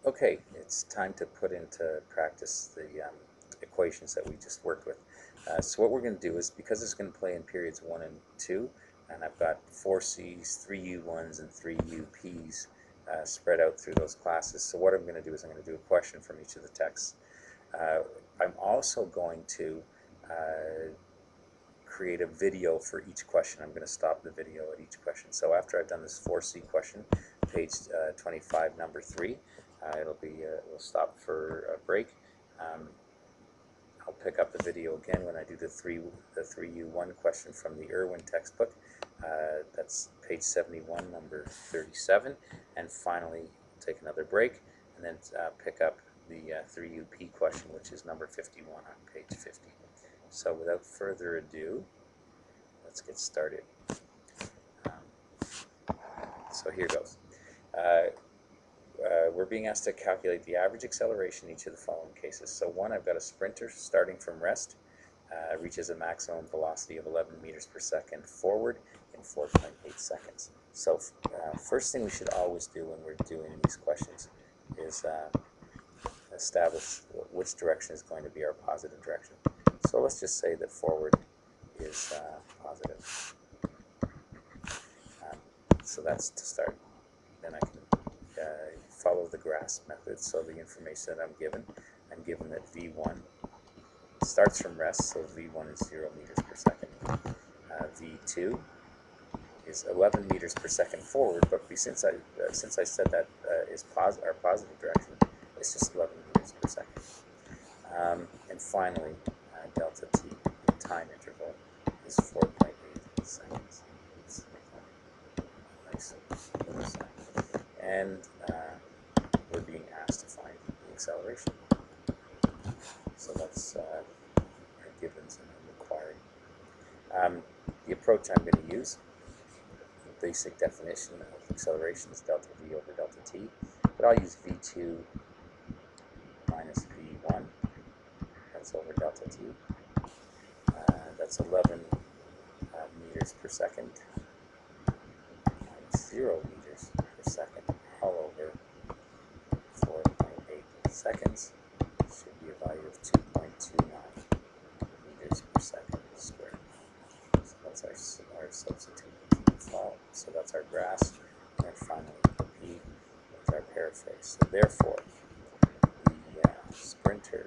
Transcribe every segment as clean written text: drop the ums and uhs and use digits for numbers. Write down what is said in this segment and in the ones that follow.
Okay, it's time to put into practice the equations that we just worked with. So what we're going to do is, because it's going to play in periods 1 and 2, and I've got 4 C's, 3 U1s, and 3 UPs spread out through those classes. So what I'm going to do is I'm going to do a question from each of the texts. I'm also going to create a video for each question. I'm going to stop the video at each question. So after I've done this 4C question, page 25, number 3, we'll stop for a break. I'll pick up the video again when I do the 3U1 question from the Irwin textbook. That's page 71, number 37. And finally, take another break and then pick up the 3UP question, which is number 51 on page 50. So without further ado, let's get started. So here goes. We're being asked to calculate the average acceleration in each of the following cases. So one, I've got a sprinter starting from rest, reaches a maximum velocity of 11 meters per second forward in 4.8 seconds. So first thing we should always do when we're doing these questions is establish which direction is going to be our positive direction. So let's just say that forward is positive. So that's to start. Then I can follow the grasp method. So the information that I'm given that V1 starts from rest, so V1 is 0 meters per second. V2 is 11 meters per second forward, but since I said that is our positive direction, it's just 11 meters per second. And finally, delta t, the time interval, is 4.8 seconds. Nice. And we're being asked to find the acceleration. So that's our givens and required. The approach I'm going to use, the basic definition of acceleration is delta v over delta t, but I'll use v2 minus v1. That's over delta t. That's 11 meters per second minus 0 meters per second all over 4.8 seconds. Should be a value of 2.29 meters per second squared. So that's our substitute default. So that's our grasp. And then finally, the P is our paraphrase. So therefore, the sprinter's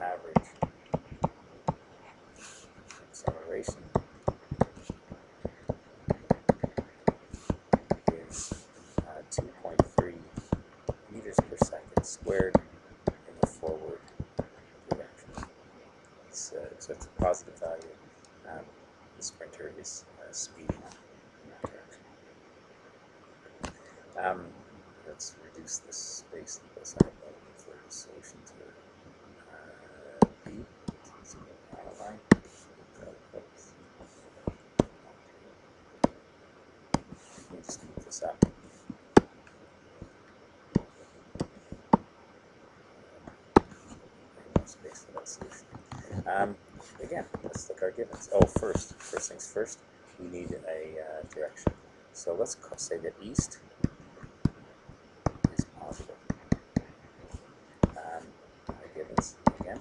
average acceleration is 2.3 meters per second squared in the forward direction. So it's a positive value. The sprinter is speeding up in that direction. Let's reduce the space that goes out for the solution to B. So outline. Let me just move this up. More space for that solution. Again, let's look our givens. Oh, first things first, we need a direction. So let's say that east is positive. Our givens again.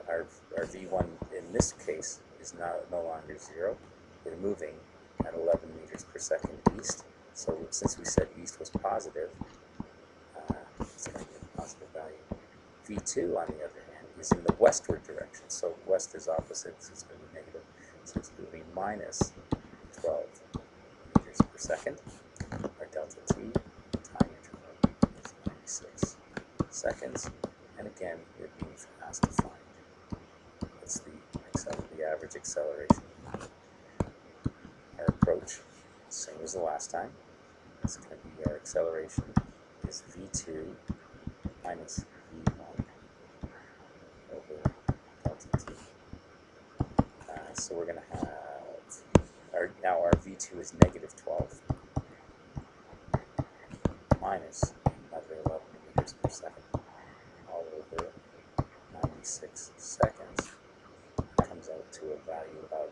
Our V1 in this case is no longer 0. We're moving at 11 meters per second east. So since we said east was positive, it's going to be a positive value. V2, on the other hand, is in the westward direction. So west is opposite, so it's going to be negative. So it's moving minus 12 meters per second. Our delta t, time interval, is 96 seconds. And again, we're being asked to find what's the average acceleration. Our approach, same as the last time. It's going to be our acceleration is v2 minus v1 over delta t. So we're going to have now our v2 is negative 12 minus another 11 meters per second all over 96 seconds. Comes out to a value of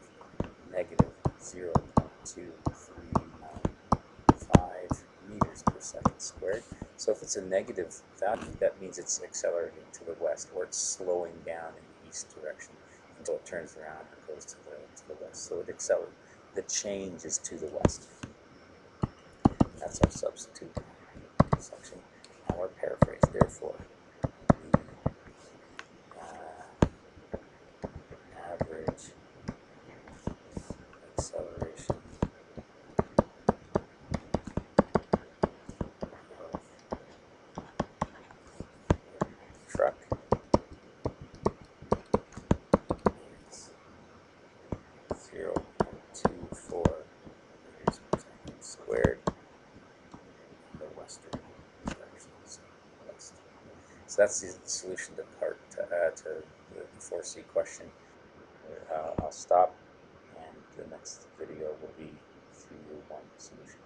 negative 0.2 0.235 meters per second squared. So if it's a negative value, that means it's accelerating to the west, or it's slowing down in the east direction until it turns around and goes to the west. So it accelerates. The change is to the west. That's our substitute section. Now our paraphrase. Therefore, the average acceleration of truck is 0.24 meters per second squared in the western direction. So that's the solution to the 4C question. I'll stop, and the next video will be 3-1 solution.